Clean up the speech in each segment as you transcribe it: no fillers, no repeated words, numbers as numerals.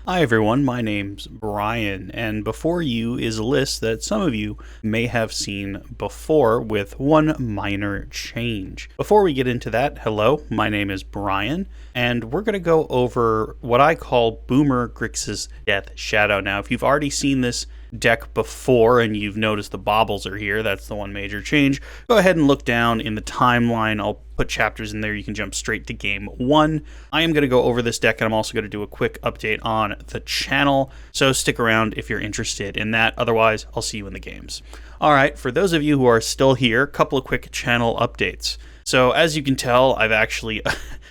Hi everyone, my name's Brian, and before you is a list that some of you may have seen before with one minor change. Before we get into that, hello, my name is Brian, and we're going to go over what I call Boomer Grixis Death Shadow. Now, if you've already seen this deck before and you've noticed the baubles are here, that's the one major change. Go ahead and look down in the timeline. I'll put chapters in there. You can jump straight to game 1. I am going to go over this deck, and I'm also going to do a quick update on the channel, so stick around if you're interested in that. Otherwise, I'll see you in the games. Alright, for those of you who are still here, a couple of quick channel updates. So as you can tell, I've actually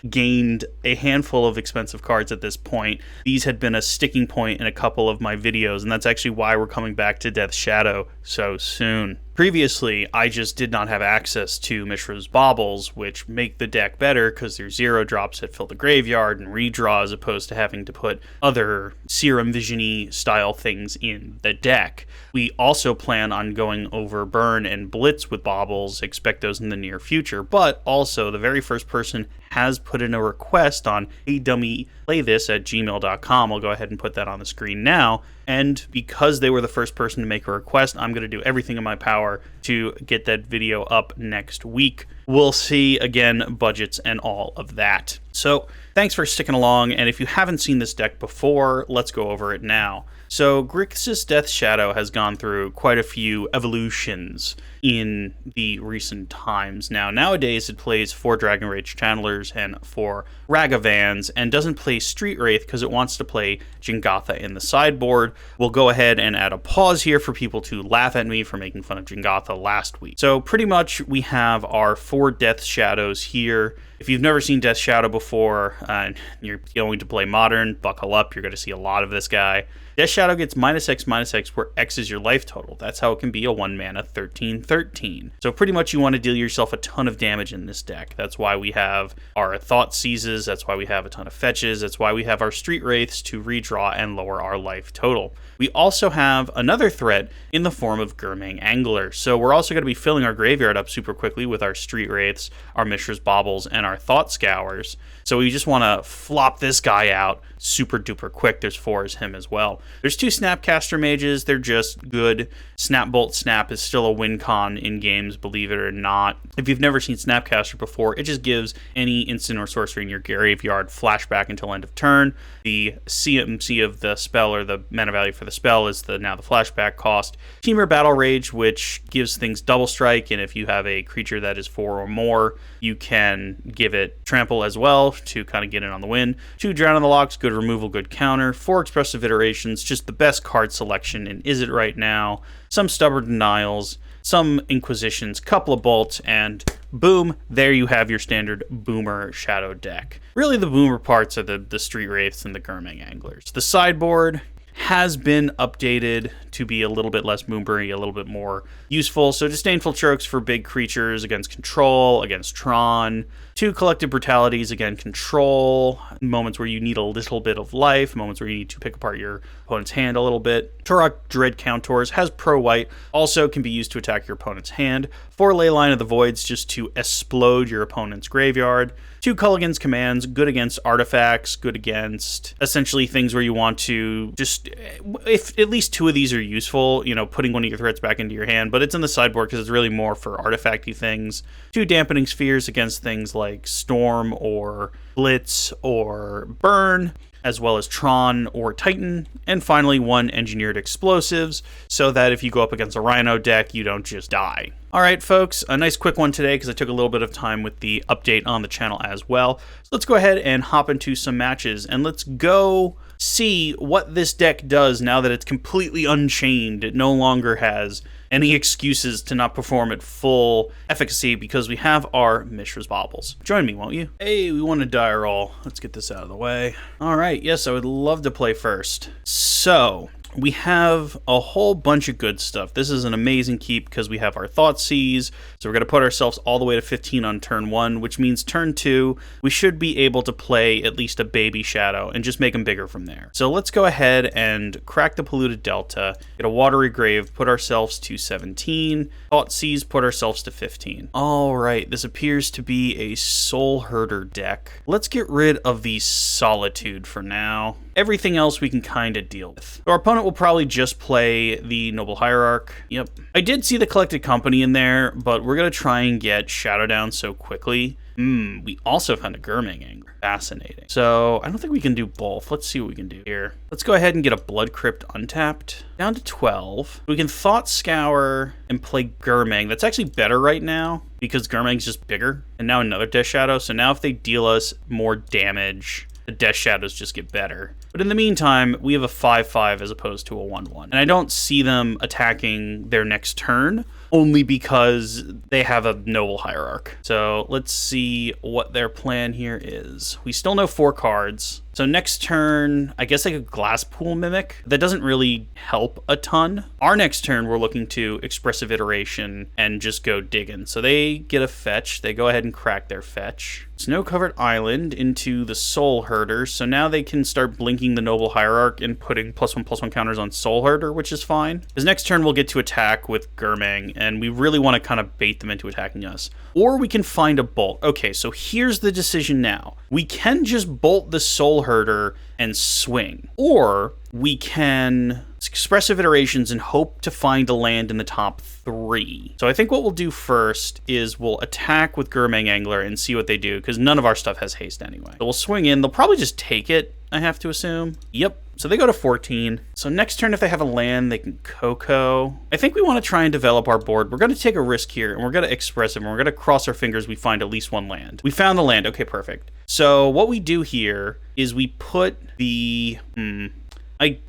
gained a handful of expensive cards at this point. These had been a sticking point in a couple of my videos, and that's actually why we're coming back to Death Shadow so soon. Previously, I just did not have access to Mishra's Baubles, which make the deck better because they're 0 drops that fill the graveyard and redraw, as opposed to having to put other Serum Vision-y style things in the deck. We also plan on going over Burn and Blitz with Baubles, expect those in the near future, but also the very first person has put in a request on HeyDummyPlayThis at gmail.com. I'll go ahead and put that on the screen now. And because they were the first person to make a request, I'm going to do everything in my power to get that video up next week. We'll see, again, budgets and all of that. So thanks for sticking along, and if you haven't seen this deck before, let's go over it now. So Grixis Death Shadow has gone through quite a few evolutions in the recent times. Nowadays it plays 4 Dragon Rage Channelers and 4 Ragavans, and doesn't play Street Wraith because it wants to play Jingatha in the sideboard. We'll go ahead and add a pause here for people to laugh at me for making fun of Jingatha last week. So pretty much we have our 4 Death Shadows here. If you've never seen Death Shadow before, and you're going to play Modern, buckle up, you're going to see a lot of this guy. Death Shadow gets -X, where X is your life total. That's how it can be a 1-mana 13/13. So pretty much you want to deal yourself a ton of damage in this deck. That's why we have our Thought Seizes, that's why we have a ton of fetches, that's why we have our Street Wraiths to redraw and lower our life total. We also have another threat in the form of Gurmang Angler. So we're also going to be filling our graveyard up super quickly with our Street Wraiths, our Mishra's Baubles, and our Thought Scours. So we just want to flop this guy out super duper quick. There's 4 as him as well. There's 2 Snapcaster Mages. They're just good. Snap Bolt Snap is still a win con in games, believe it or not. If you've never seen Snapcaster before, it just gives any instant or sorcery in your graveyard flashback until end of turn. The CMC of the spell, or the mana value for the spell, is now the flashback cost. Temur Battle Rage, which gives things double strike, and if you have a creature that is 4 or more, you can give it trample as well to kind of get in on the win. 2 Drown in the Locks, good removal, good counter. 4 Expressive Iterations, just the best card selection in Is It right now. Some Stubborn Denials, some Inquisitions, couple of Bolts, and boom, there you have your standard Boomer Shadow deck. Really, the Boomer parts are the Street Wraiths and the Gurmang Anglers. The sideboard has been updated to be a little bit less boomery, a little bit more useful. So Disdainful Chokes for big creatures against control, against Tron. 2 Collective Brutalities, again, control. Moments where you need a little bit of life. Moments where you need to pick apart your opponent's hand a little bit. Turok Dread Counters has pro-white. Also can be used to attack your opponent's hand. 4 Leyline of the Voids, just to explode your opponent's graveyard. 2 Culligan's Commands, good against artifacts, good against essentially things where you want to just, if at least 2 of these are useful, you know, putting one of your threats back into your hand, but it's in the sideboard because it's really more for artifacty things. 2 Dampening Spheres against things like Storm or Blitz or Burn, as well as Tron or Titan, and finally 1 Engineered Explosives, so that if you go up against a Rhino deck, you don't just die. Alright folks, a nice quick one today because I took a little bit of time with the update on the channel as well. So let's go ahead and hop into some matches, and let's go see what this deck does now that it's completely unchained. It no longer has any excuses to not perform at full efficacy because we have our Mishra's Baubles. Join me, won't you? Hey, we want to die roll. Let's get this out of the way. Alright, yes, I would love to play first. So we have a whole bunch of good stuff. This is an amazing keep because we have our Thought Seize. So we're going to put ourselves all the way to 15 on turn 1, which means turn 2, we should be able to play at least a baby Shadow and just make them bigger from there. So let's go ahead and crack the Polluted Delta, get a Watery Grave, put ourselves to 17, Thought Seize, put ourselves to 15. Alright, this appears to be a Soul Herder deck. Let's get rid of the Solitude for now. Everything else we can kind of deal with. So our opponent will probably just play the Noble Hierarch. Yep. I did see the Collected Company in there, but we're going to try and get Shadow down so quickly. We also found a Gurmang Angler. Fascinating. So I don't think we can do both. Let's see what we can do here. Let's go ahead and get a Blood Crypt untapped. Down to 12. We can Thought Scour and play Gurmang. That's actually better right now because Gurmang's just bigger. And now another Death Shadow. So now if they deal us more damage, the Death Shadows just get better. But in the meantime, we have a 5-5 as opposed to a 1-1. And I don't see them attacking their next turn, only because they have a Noble Hierarch. So let's see what their plan here is. We still know 4 cards. So next turn, I guess like a Glasspool Mimic. That doesn't really help a ton. Our next turn, we're looking to Expressive Iteration and just go digging. So they get a fetch. They go ahead and crack their fetch. Snow-covered island into the Soul Herder. So now they can start blinking the Noble Hierarch and putting +1/+1 counters on Soul Herder, which is fine. Because next turn we'll get to attack with Gurmang, and we really want to kind of bait them into attacking us. Or we can find a bolt. Okay, so here's the decision now. We can just bolt the Soul Herder and swing. Or we can Expressive Iterations and hope to find a land in the top 3. So I think what we'll do first is we'll attack with Gurmang Angler and see what they do, because none of our stuff has haste anyway. So we'll swing in. They'll probably just take it, I have to assume. Yep. So they go to 14. So next turn, if they have a land, they can Coco. I think we want to try and develop our board. We're going to take a risk here, and we're going to Expressive, and we're going to cross our fingers we find at least 1 land. We found the land. Okay, perfect. So what we do here is we put the... I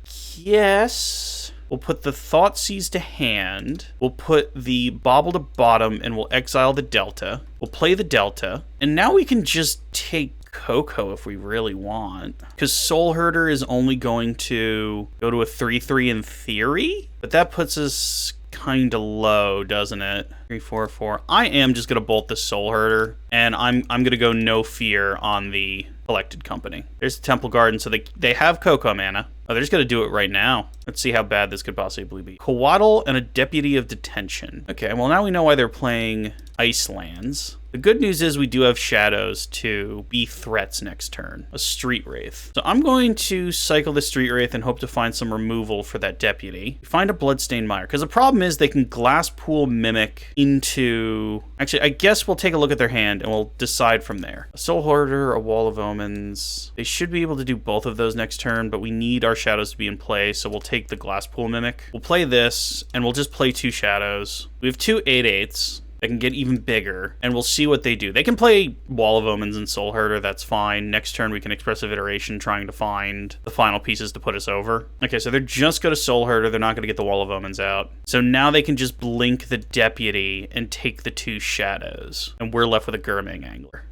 guess we'll put the Thoughtseize to hand. We'll put the Bauble to bottom, and we'll exile the Delta. We'll play the Delta, and now we can just take Coco if we really want, because Soul Herder is only going to go to a 3/3 in theory, but that puts us kind of low, doesn't it? 3/4/4. I am just gonna bolt the Soul Herder, and I'm gonna go no fear on the Collected Company. There's the Temple Garden, so they have Coco mana. Oh, they're just gonna do it right now. Let's see how bad this could possibly be. Coatl and a Deputy of Detention. Okay, well now we know why they're playing Ice Lands. The good news is we do have shadows to be threats next turn. A Street Wraith. So I'm going to cycle the Street Wraith and hope to find some removal for that Deputy. Find a Bloodstained Mire, because the problem is they can Glasspool Mimic into... Actually, I guess we'll take a look at their hand and we'll decide from there. A Soul Hoarder, a Wall of Omens. They should be able to do both of those next turn, but we need our shadows to be in play, so we'll take the Glasspool Mimic. We'll play this, and we'll just play 2 shadows. We have 2 8/8s. They can get even bigger, and we'll see what they do. They can play Wall of Omens and Soul Herder, that's fine. Next turn, we can Expressive Iteration, trying to find the final pieces to put us over. Okay, so they're just going to Soul Herder. They're not going to get the Wall of Omens out. So now they can just blink the Deputy and take the 2 shadows, and we're left with a Gurmang Angler.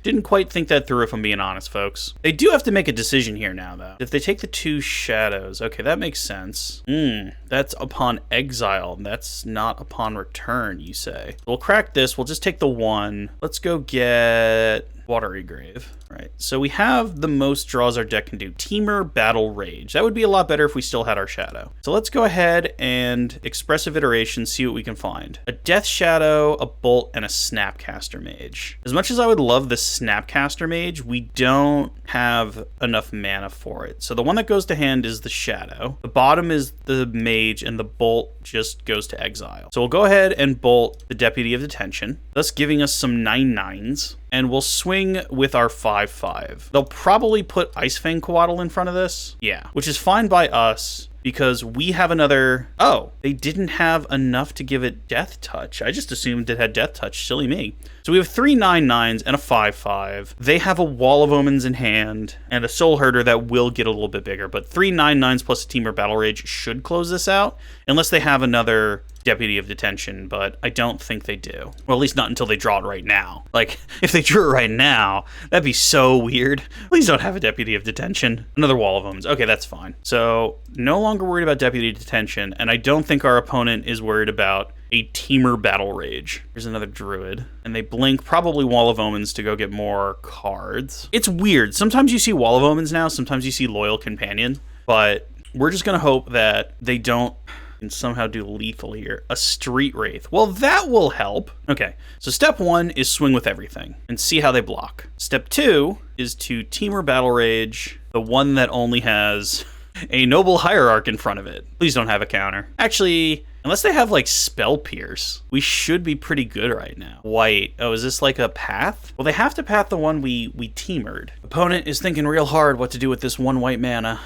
Didn't quite think that through, if I'm being honest, folks. They do have to make a decision here now, though. If they take the 2 shadows, okay, that makes sense. That's upon exile. That's not upon return, you say. We'll crack this. We'll just take the 1. Let's go get Watery Grave. Right, so we have the most draws our deck can do. Temur Battle Rage. That would be a lot better if we still had our shadow. So let's go ahead and Expressive Iteration, see what we can find. A Death Shadow, a Bolt, and a Snapcaster Mage. As much as I would love the Snapcaster Mage, we don't have enough mana for it. So the one that goes to hand is the Shadow. The bottom is the Mage, and the Bolt just goes to exile. So we'll go ahead and bolt the Deputy of Detention, thus giving us some 9/9s. And we'll swing with our 5/5. They'll probably put Icefang Coatl in front of this. Yeah, which is fine by us because we have another... Oh, they didn't have enough to give it Death Touch. I just assumed it had Death Touch. Silly me. So we have 3 9/9s and a 5/5. They have a Wall of Omens in hand and a Soul Herder that will get a little bit bigger. But 3 9/9s plus a Temur Battle Rage should close this out. Unless they have another Deputy of Detention, but I don't think they do. Well, at least not until they draw it right now. Like, if they drew it right now, that'd be so weird. Please don't have a Deputy of Detention. Another Wall of Omens. Okay, that's fine. So, no longer worried about Deputy of Detention, and I don't think our opponent is worried about a Temur Battle Rage. Here's another Druid. And they blink probably Wall of Omens to go get more cards. It's weird. Sometimes you see Wall of Omens now, sometimes you see Loyal Companion, but we're just gonna hope that they don't and somehow do lethal here. A Street Wraith. Well, that will help. Okay, so step 1 is swing with everything and see how they block. Step 2 is to Temur Battle Rage The one that only has a noble hierarch in front of it. Please don't have a counter. Actually, unless they have like Spell Pierce, we should be pretty good right now. White. Oh, is this like a path? Well, they have to path the one we teamered. Opponent is thinking real hard what to do with this one white mana.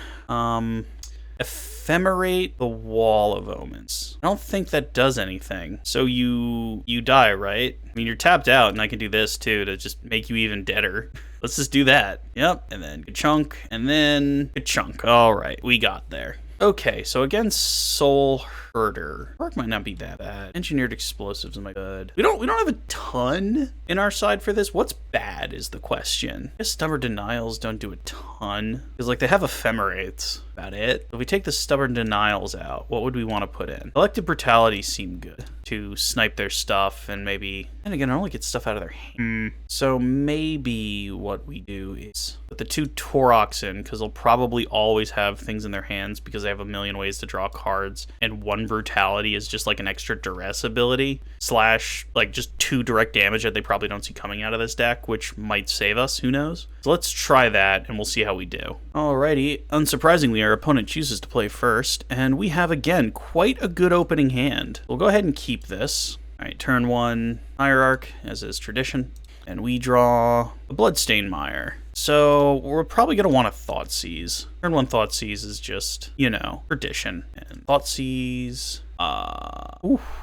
Ephemerate the Wall of Omens. I don't think that does anything. So you die, right? I mean, you're tapped out, and I can do this too to just make you even deader. Let's just do that. Yep, and then good chunk, and then good chunk. All right, we got there. Okay, so against Soul Herder, Arc might not be that bad. Engineered Explosives am I good? We don't have a ton in our side for this. What's bad is the question. I guess Stubborn Denials don't do a ton because like they have Ephemerates. About it. If we take the Stubborn Denials out, what would we want to put in? Elected Brutality seem good to snipe their stuff and maybe, and again, I only get stuff out of their hand. So maybe what we do is put the 2 Taurochs in because they'll probably always have things in their hands because they have a million ways to draw cards, and 1 Brutality is just like an extra duress ability slash like just 2 direct damage that they probably don't see coming out of this deck, which might save us, who knows? So let's try that and we'll see how we do. Alrighty, unsurprisingly, our opponent chooses to play first, and we have again quite a good opening hand. We'll go ahead and keep this. Alright, turn 1 Hierarch, as is tradition, and we draw a Bloodstained Mire. So we're probably going to want a Thoughtseize. Turn 1 Thoughtseize is just, you know, tradition. And Thoughtseize,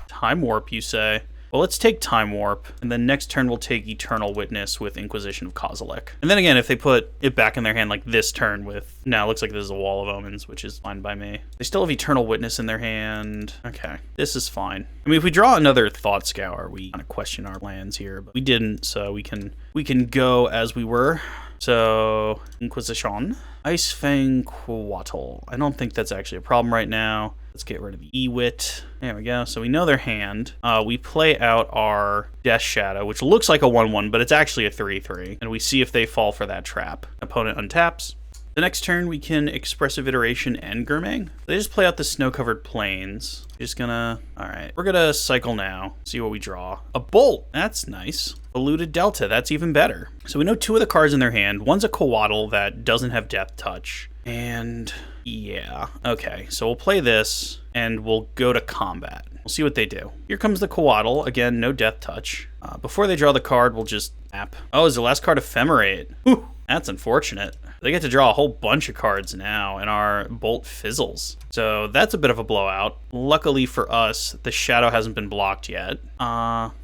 Time Warp, you say? Well, let's take Time Warp, and then next turn we'll take Eternal Witness with Inquisition of Kozilek. And then again, if they put it back in their hand like this turn with, now it looks like this is a Wall of Omens, which is fine by me. They still have Eternal Witness in their hand. Okay, this is fine. I mean, if we draw another Thought Scour, we kind of question our lands here, but we didn't, so we can go as we were. So, Inquisition. Icefang Quattle. I don't think that's actually a problem right now. Let's get rid of the Ewit. There we go. So we know their hand. We play out our Death Shadow, which looks like a 1/1, but it's actually a 3/3. And we see if they fall for that trap. Opponent untaps. The next turn, we can Expressive Iteration and Gurmang. They just play out the Snow-Covered Plains. Just gonna... Alright, we're gonna cycle now. See what we draw. A Bolt! That's nice. Polluted Delta, that's even better. So we know 2 of the cards in their hand. One's a Coatl that doesn't have Death Touch. And... yeah. Okay, so we'll play this, and we'll go to combat. We'll see what they do. Here comes the Coatl. Again, no Death Touch. Before they draw the card, we'll just tap. Oh, is the last card Ephemerate? Whew, that's unfortunate. They get to draw a whole bunch of cards now, and our Bolt fizzles. So that's a bit of a blowout. Luckily for us, the Shadow hasn't been blocked yet.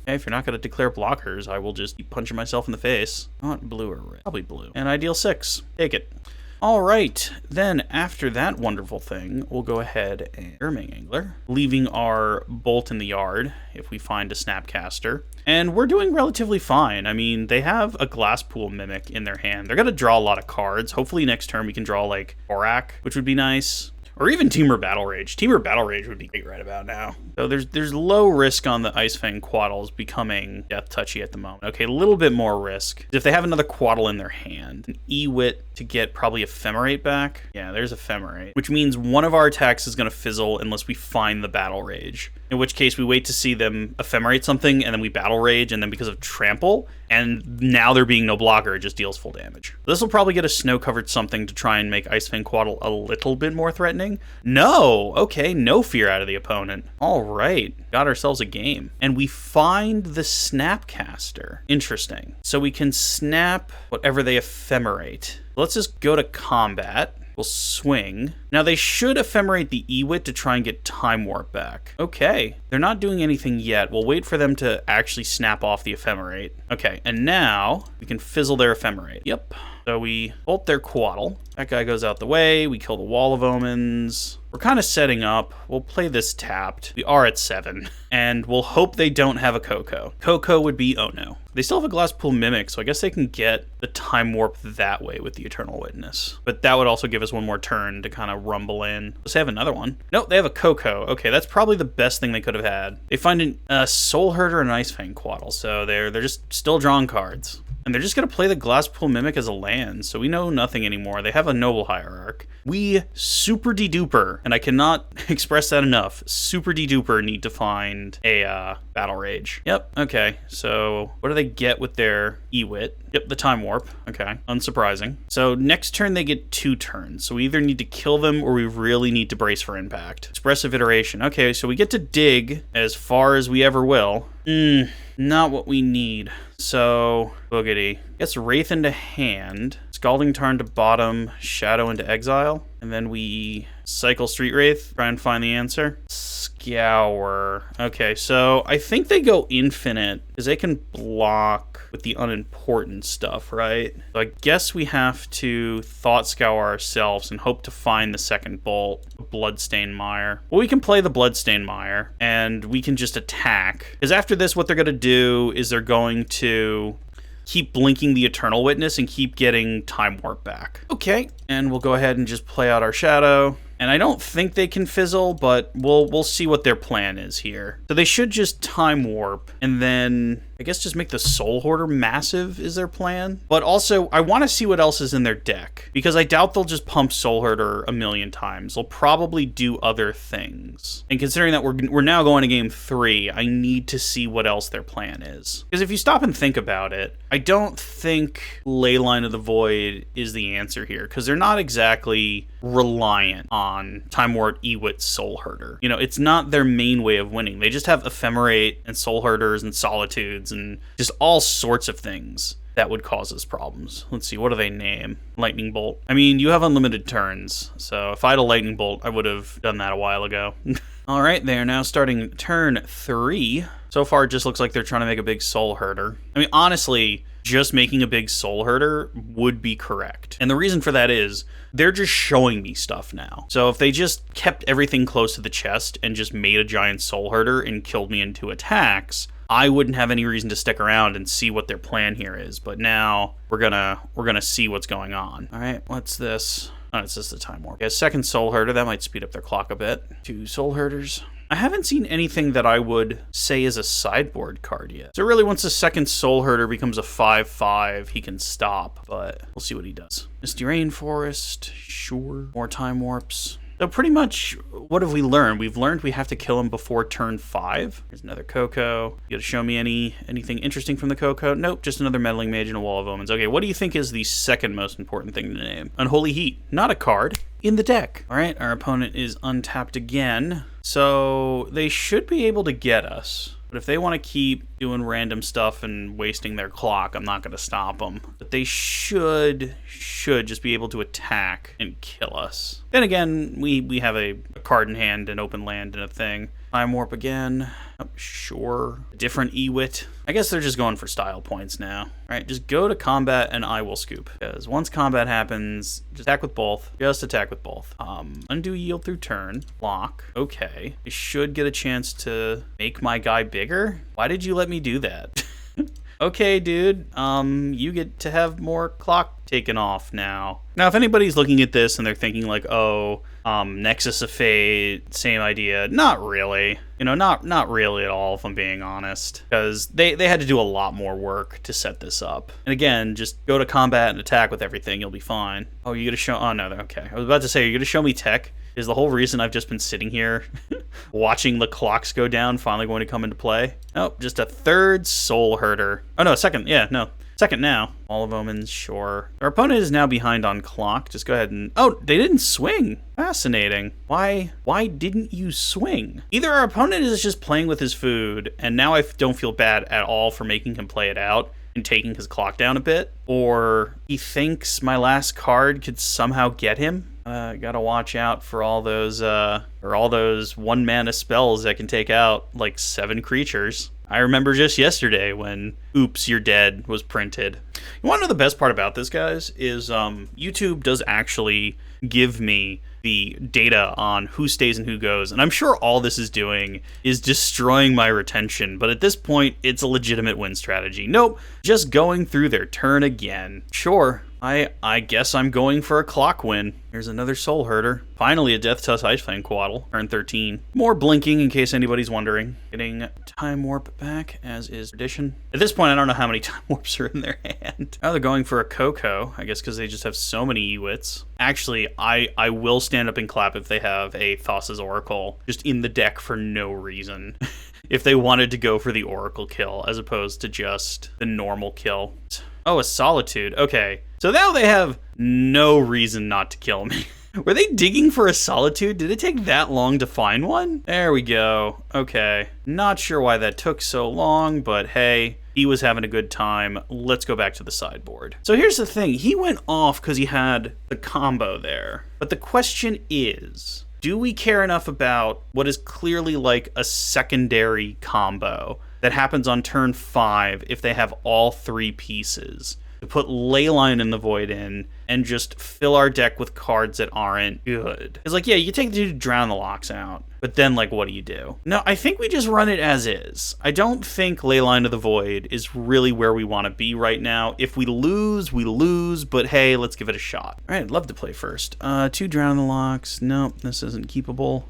If you're not going to declare blockers, I will just keep punching myself in the face. Not blue or red. Probably blue. And I deal 6. Take it. All right, then after that wonderful thing, we'll go ahead and Gurmang Angler, leaving our Bolt in the yard if we find a Snapcaster. And we're doing relatively fine. I mean, they have a Glasspool Mimic in their hand. They're going to draw a lot of cards. Hopefully next turn we can draw like Borak, which would be nice. Or even Temur Battle Rage. Temur Battle Rage would be great right about now. So there's low risk on the Icefang Quattles becoming Death Touchy at the moment. Okay, a little bit more risk. If they have another Quattle in their hand, an Ewit to get probably Ephemerate back. Yeah, there's Ephemerate. Which means one of our attacks is going to fizzle unless we find the Battle Rage. In which case we wait to see them Ephemerate something, and then we Battle Rage, and then because of Trample, and now there being no blocker, it just deals full damage. This will probably get a Snow-Covered something to try and make Icefang Quattle a little bit more threatening. No! Okay, no fear out of the opponent. Alright, got ourselves a game. And we find the Snapcaster. Interesting. So we can snap whatever they Ephemerate. Let's just go to combat. We'll swing. Now they should Ephemerate the Ewit to try and get Time Warp back. Okay, they're not doing anything yet. We'll wait for them to actually snap off the Ephemerate. Okay, and now we can fizzle their Ephemerate. Yep. So we bolt their Coatl. That guy goes out the way. We kill the Wall of Omens. We're kind of setting up. We'll play this tapped. We are at 7. And we'll hope they don't have a Coco. Coco would be, oh no. They still have a Glasspool Mimic, so I guess they can get the Time Warp that way with the Eternal Witness. But that would also give us one more turn to kind of rumble in. Let's have another one. Nope, they have a Coco. Okay, that's probably the best thing they could have had. They find a Soul Herder and an Icefang Quattle, so they're just still drawing cards. And they're just going to play the Glasspool Mimic as a land, so we know nothing anymore. They have a Noble Hierarch. We super de-duper, and I cannot express that enough, super de-duper need to find a Battle Rage. Yep, okay, so what do they get with their Ewit? Yep, the Time Warp. Okay, unsurprising. So next turn they get 2 turns, so we either need to kill them or we really need to brace for impact. Expressive Iteration. Okay, so we get to dig as far as we ever will. Not what we need. So, boogity. Gets Wraith into hand, Scalding Tarn to bottom, Shadow into exile, and then we cycle Street Wraith, try and find the answer. Scour. Okay, so I think they go infinite, because they can block with the unimportant stuff, right? So I guess we have to Thought Scour ourselves and hope to find the second bolt, Bloodstained Mire. Well, we can play the Bloodstained Mire, and we can just attack. Because after this, what they're going to do is they're going to keep blinking the Eternal Witness and keep getting Time Warp back. Okay, and we'll go ahead and just play out our Shadow. And I don't think they can fizzle, but we'll see what their plan is here. So they should just Time Warp, and then I guess just make the Soul Hoarder massive is their plan. But also, I want to see what else is in their deck, because I doubt they'll just pump Soul Hoarder a million times. They'll probably do other things. And considering that we're now going to game 3, I need to see what else their plan is. Because if you stop and think about it, I don't think Leyline of the Void is the answer here, because they're not exactly reliant on Time Warp Ewit Soul Herder. You know, it's not their main way of winning. They just have Ephemerate and Soul Herders and Solitudes and just all sorts of things that would cause us problems. Let's see, what do they name? Lightning Bolt. I mean, you have unlimited turns, so if I had a Lightning Bolt, I would have done that a while ago. All right, they are now starting turn 3. So far, it just looks like they're trying to make a big Soul Herder. I mean, honestly, just making a big Soul Herder would be correct. And the reason for that is they're just showing me stuff now. So if they just kept everything close to the chest and just made a giant Soul Herder and killed me in 2 attacks, I wouldn't have any reason to stick around and see what their plan here is. But now we're gonna see what's going on. All right, what's this? Oh, it's just the Time Warp. Okay, second Soul Herder, that might speed up their clock a bit. 2 Soul Herders. I haven't seen anything that I would say is a sideboard card yet. So really, once the second Soul Herder becomes a 5/5, he can stop, but we'll see what he does. Misty Rainforest, sure. More Time Warps. So pretty much, what have we learned? We've learned we have to kill him before turn 5. Here's another Coco. You gotta show me anything interesting from the Coco? Nope, just another Meddling Mage and a Wall of Omens. Okay, what do you think is the second most important thing to name? Unholy Heat. Not a card. In the deck. All right, our opponent is untapped again. So they should be able to get us. But if they want to keep doing random stuff and wasting their clock, I'm not going to stop them. But they should just be able to attack and kill us. Then again, we have a card in hand, an open land, and a thing. Time Warp again. Oh, sure. A different Ewit. I guess they're just going for style points now. All right, just go to combat and I will scoop. Because once combat happens, just attack with both. Just attack with both. Undo yield through turn. Lock. Okay. I should get a chance to make my guy bigger. Why did you let me do that? Okay, dude. You get to have more clock taken off now. Now, if anybody's looking at this and they're thinking like, oh, Nexus of Fate, same idea. Not really. You know, not really at all, if I'm being honest. Because they had to do a lot more work to set this up. And again, just go to combat and attack with everything. You'll be fine. Oh, you gotta show... Oh, no, okay. I was about to say, you're gonna show me tech. Is the whole reason I've just been sitting here watching the clocks go down finally going to come into play? Nope, just a third Soul Herder. Oh, no, second. Yeah, no. Second now. Wall of Omens, sure. Our opponent is now behind on clock. Just go ahead and... Oh, they didn't swing. Fascinating. Why didn't you swing? Either our opponent is just playing with his food, and now I don't feel bad at all for making him play it out and taking his clock down a bit, or he thinks my last card could somehow get him. Gotta watch out for all those one mana spells that can take out like 7 creatures. I remember just yesterday when Oops, You're Dead was printed. You want to know the best part about this, guys, is YouTube does actually give me the data on who stays and who goes, and I'm sure all this is doing is destroying my retention, but at this point, it's a legitimate win strategy. Nope, just going through their turn again. Sure, I guess I'm going for a clock win. Here's another Soul Herder. Finally a Death Tusk Ice Fang Quaddle. Turn 13. More blinking in case anybody's wondering. Getting Time Warp back, as is tradition. At this point, I don't know how many Time Warps are in their hand. Now they're going for a Coco, I guess because they just have so many Ewits. Actually, I will stand up and clap if they have a Thassa's Oracle just in the deck for no reason. If they wanted to go for the Oracle kill as opposed to just the normal kill. Oh, a Solitude. Okay. So now they have no reason not to kill me. Were they digging for a Solitude? Did it take that long to find one? There we go. Okay. Not sure why that took so long, but hey, he was having a good time. Let's go back to the sideboard. So here's the thing. He went off because he had the combo there. But the question is, do we care enough about what is clearly like a secondary combo that happens on turn 5 if they have all 3 pieces? To put Leyline in the Void in and just fill our deck with cards that aren't good. It's like, yeah, you take the Drown the Locks out, but then like, what do you do? No, I think we just run it as is. I don't think Leyline of the Void is really where we want to be right now. If we lose, we lose, but hey, let's give it a shot. All right, I'd love to play first. 2 Drown the Locks. Nope, this isn't keepable.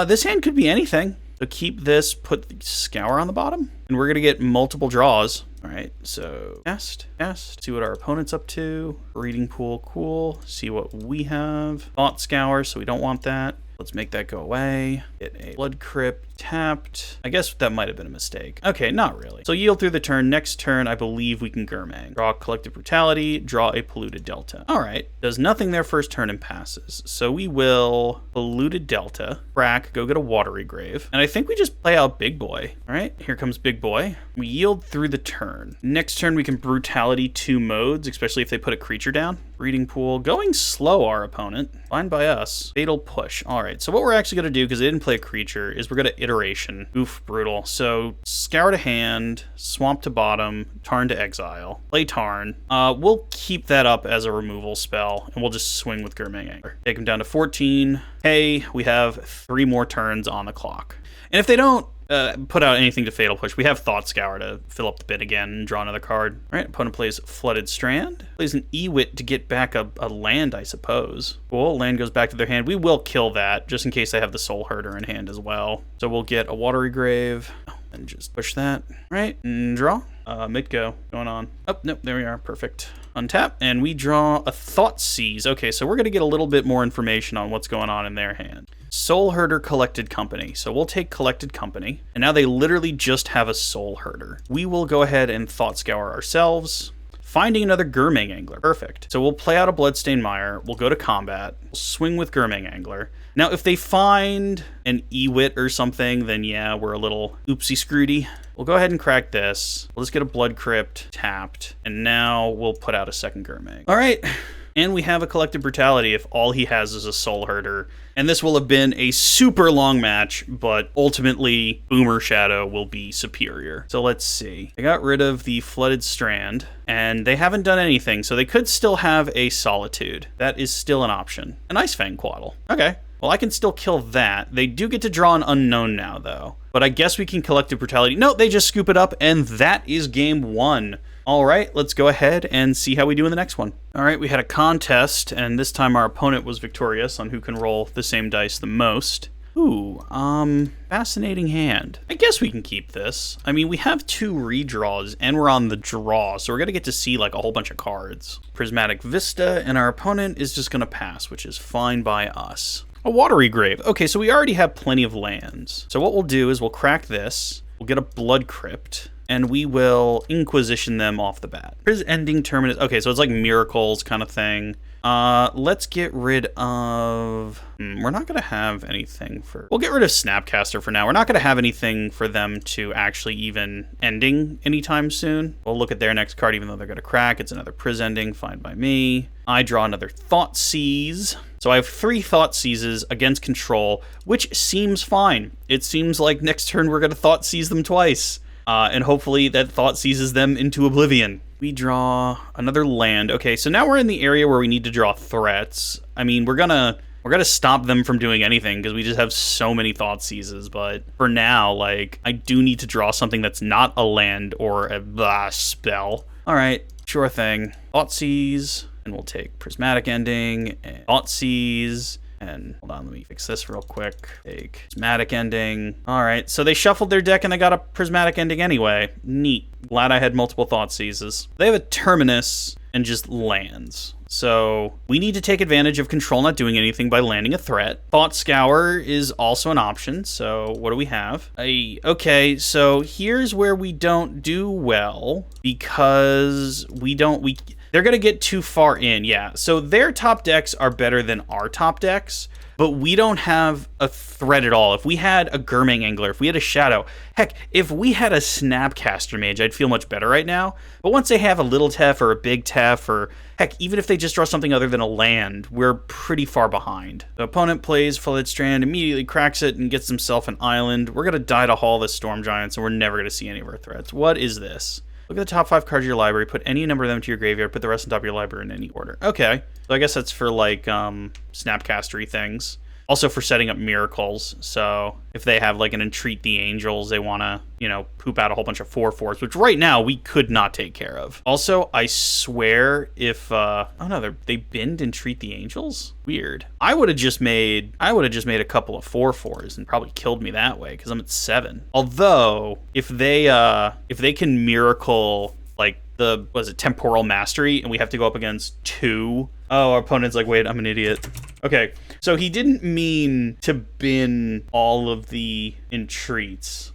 This hand could be anything. So keep this, put the Scour on the bottom, and we're gonna get multiple draws. All right, so cast, see what our opponent's up to. Reading Pool, cool. See what we have. Thought Scour, so we don't want that. Let's make that go away. Get a Blood Crypt tapped. I guess that might have been a mistake. Okay, not really. So yield through the turn. Next turn, I believe we can Gurmang. Draw Collective Brutality, draw a Polluted Delta. All right, does nothing their first turn and passes. So we will Polluted Delta, crack, go get a Watery Grave. And I think we just play out Big Boy. All right, here comes Big Boy. We yield through the turn. Next turn, we can Brutality 2 modes, especially if they put a creature down. Breeding Pool, going slow, our opponent. Fine by us. Fatal Push. All right, so what we're actually going to do, because they didn't play a creature, is we're going to Iteration. Oof, brutal. So Scour to hand, Swamp to bottom, Tarn to exile. Play Tarn. We'll keep that up as a removal spell, and we'll just swing with Gurmang Angler. Take him down to 14. Hey, we have 3 more turns on the clock. And if they don't put out anything to Fatal Push, we have Thought Scour to fill up the bit again and draw another card. All right, opponent plays Flooded Strand. Plays an Ewit to get back a land, I suppose. Cool, land goes back to their hand. We will kill that, just in case they have the Soul Herder in hand as well. So we'll get a Watery Grave, and just push that. All right, and draw. Mid-go, going on. Oh, nope, there we are, perfect. Untap, and we draw a Thoughtseize. Okay, so we're gonna get a little bit more information on what's going on in their hand. Soul Herder Collected Company. So we'll take Collected Company, and now they literally just have a Soul Herder. We will go ahead and Thought Scour ourselves, finding another Gurmang Angler. Perfect. So we'll play out a Bloodstained Mire, we'll go to combat, we'll swing with Gurmang Angler. Now, if they find an Ewit or something, then yeah, we're a little oopsie-scrooty. We'll go ahead and crack this. We'll just get a Blood Crypt tapped, and now we'll put out a second Gurmang. All right. And we have a Collective Brutality if all he has is a Soul Herder. And this will have been a super long match, but ultimately Boomer Shadow will be superior. So let's see. They got rid of the Flooded Strand, and they haven't done anything, so they could still have a Solitude. That is still an option. An Ice Fang Quaddle. Okay. Well, I can still kill that. They do get to draw an Unknown now, though. But I guess we can Collective Brutality. No, they just scoop it up, and that is game 1. All right, let's go ahead and see how we do in the next one. All right, we had a contest, and this time our opponent was victorious on who can roll the same dice the most. Ooh, fascinating hand. I guess we can keep this. I mean, we have 2 redraws, and we're on the draw, so we're gonna get to see like a whole bunch of cards. Prismatic Vista, and our opponent is just gonna pass, which is fine by us. A Watery Grave. Okay, so we already have plenty of lands. So what we'll do is we'll crack this, we'll get a Blood Crypt, and we will Inquisition them off the bat. Here's Ending Terminus. Okay, so it's like Miracles kind of thing. Let's get rid of... we're not going to have anything for... We'll get rid of Snapcaster for now. We're not going to have anything for them to actually even ending anytime soon. We'll look at their next card, even though they're going to crack. It's another Priz Ending, fine by me. I draw another Thoughtseize. So I have 3 Thoughtseizes against control, which seems fine. It seems like next turn we're going to Thoughtseize them twice. And hopefully that Thought seizes them into oblivion. We draw another land. Okay, so now we're in the area where we need to draw threats. I mean, we're gonna stop them from doing anything because we just have so many Thought seizes. But for now, like, I do need to draw something that's not a land or a spell. All right, sure thing. Thoughtseize. and we'll take Prismatic Ending and Thoughtseize. And hold on, let me fix this real quick. Take Prismatic Ending. All right, so they shuffled their deck and they got a Prismatic Ending anyway. Neat. Glad I had multiple Thoughtseizes. They have a Terminus and just lands. So we need to take advantage of control not doing anything by landing a threat. Thought Scour is also an option. So what do we have? Okay, so here's where we don't do well because they're going to get too far in. Yeah, so their top decks are better than our top decks, but we don't have a threat at all. If we had a Gurmang Angler, if we had a Shadow, heck, if we had a Snapcaster Mage, I'd feel much better right now. But once they have a little Tef or a big Tef, or heck, even if they just draw something other than a land, we're pretty far behind. The opponent plays Flooded Strand, immediately cracks it, and gets himself an island. We're going to die to Hall this Storm Giant, so we're never going to see any of our threats. What is this? Look at the top 5 cards of your library, put any number of them to your graveyard, put the rest on top of your library in any order. Okay, so I guess that's for like Snapcastery things. Also for setting up miracles, so if they have like an Entreat the Angels, they want to, you know, poop out a whole bunch of 4/4s, which right now we could not take care of. Also, I swear if, oh no, they binned Entreat the Angels? Weird. I would have just made a couple of 4/4s and probably killed me that way, because I'm at 7. Although, if they can miracle, like, Temporal Mastery, and we have to go up against 2. Oh, our opponent's like, wait, I'm an idiot. Okay, so he didn't mean to bin all of the Entreats.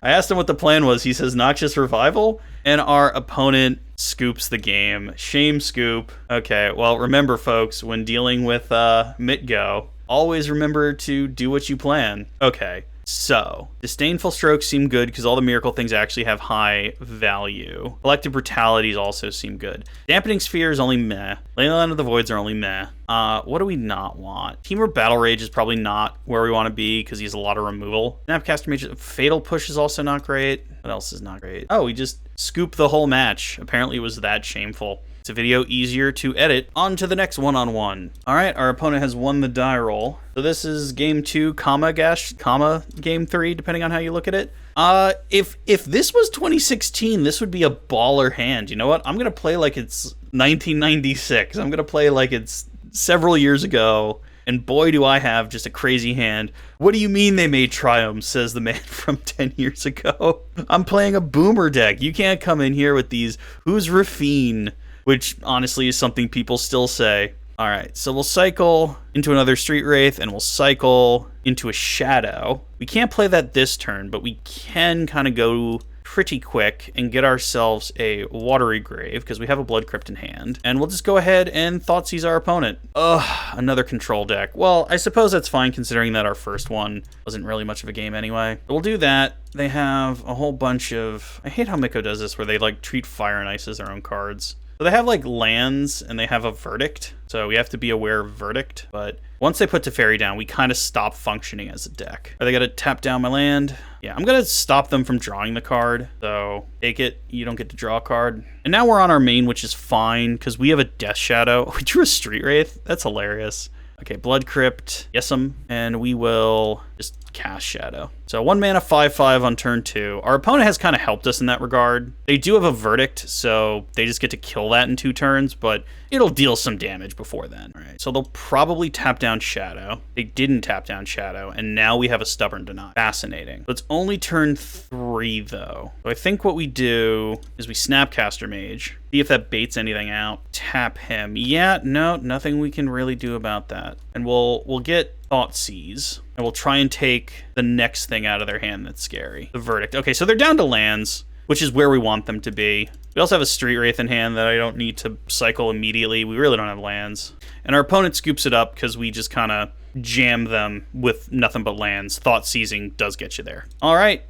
I asked him what the plan was. He says Noxious Revival, and our opponent scoops the game. Shame scoop. Okay, well, remember, folks, when dealing with Mitgo, always remember to do what you plan. Okay. So, Disdainful Strokes seem good because all the miracle things actually have high value. Collective Brutalities also seem good. Dampening Sphere is only meh. Leyline of the Voids are only meh. What do we not want? Temur Battle Rage is probably not where we want to be because he has a lot of removal. Snapcaster Mage, Fatal Push is also not great. What else is not great? Oh, we just scooped the whole match. Apparently it was that shameful. It's a video easier to edit. On to the next one-on-one. All right, our opponent has won the die roll. So this is game 2, comma game 3, depending on how you look at it. If this was 2016, this would be a baller hand. You know what? I'm gonna play like it's 1996. I'm gonna play like it's several years ago. And boy, do I have just a crazy hand. What do you mean they made Triumphs, says the man from 10 years ago. I'm playing a Boomer deck. You can't come in here with these, who's Rafine? Which honestly is something people still say. All right, so we'll cycle into another Street Wraith, and we'll cycle into a Shadow. We can't play that this turn, but we can kind of go pretty quick and get ourselves a Watery Grave, because we have a Blood Crypt in hand. And we'll just go ahead and Thoughtseize our opponent. Ugh, another control deck. Well, I suppose that's fine, considering that our first one wasn't really much of a game anyway. But we'll do that. They have a whole bunch of... I hate how Mitgo does this, where they like treat Fire and Ice as their own cards. So they have like lands and they have a Verdict. So we have to be aware of Verdict. But once they put Teferi down, we kind of stop functioning as a deck. Are they going to tap down my land? Yeah, I'm going to stop them from drawing the card. So take it. You don't get to draw a card. And now we're on our main, which is fine because we have a Death Shadow. We drew a Street Wraith. That's hilarious. Okay, Blood Crypt, Yes'em, and we will just cast Shadow. So 1 mana 5/5 on turn 2. Our opponent has kind of helped us in that regard. They do have a Verdict, so they just get to kill that in 2 turns, but it'll deal some damage before then. All right, so they'll probably tap down Shadow. They didn't tap down Shadow, and now we have a Stubborn Deny. Fascinating. So it's only turn 3, though. So I think what we do is we Snapcaster Mage, see if that baits anything out, tap him. Yeah, no, nothing we can really do about that. And we'll get Thoughtseize, and we'll try and take the next thing out of their hand that's scary. The Verdict. Okay, so they're down to lands, which is where we want them to be. We also have a Street Wraith in hand that I don't need to cycle immediately. We really don't have lands. And our opponent scoops it up because we just kind of jam them with nothing but lands. Thoughtseizing does get you there. All right,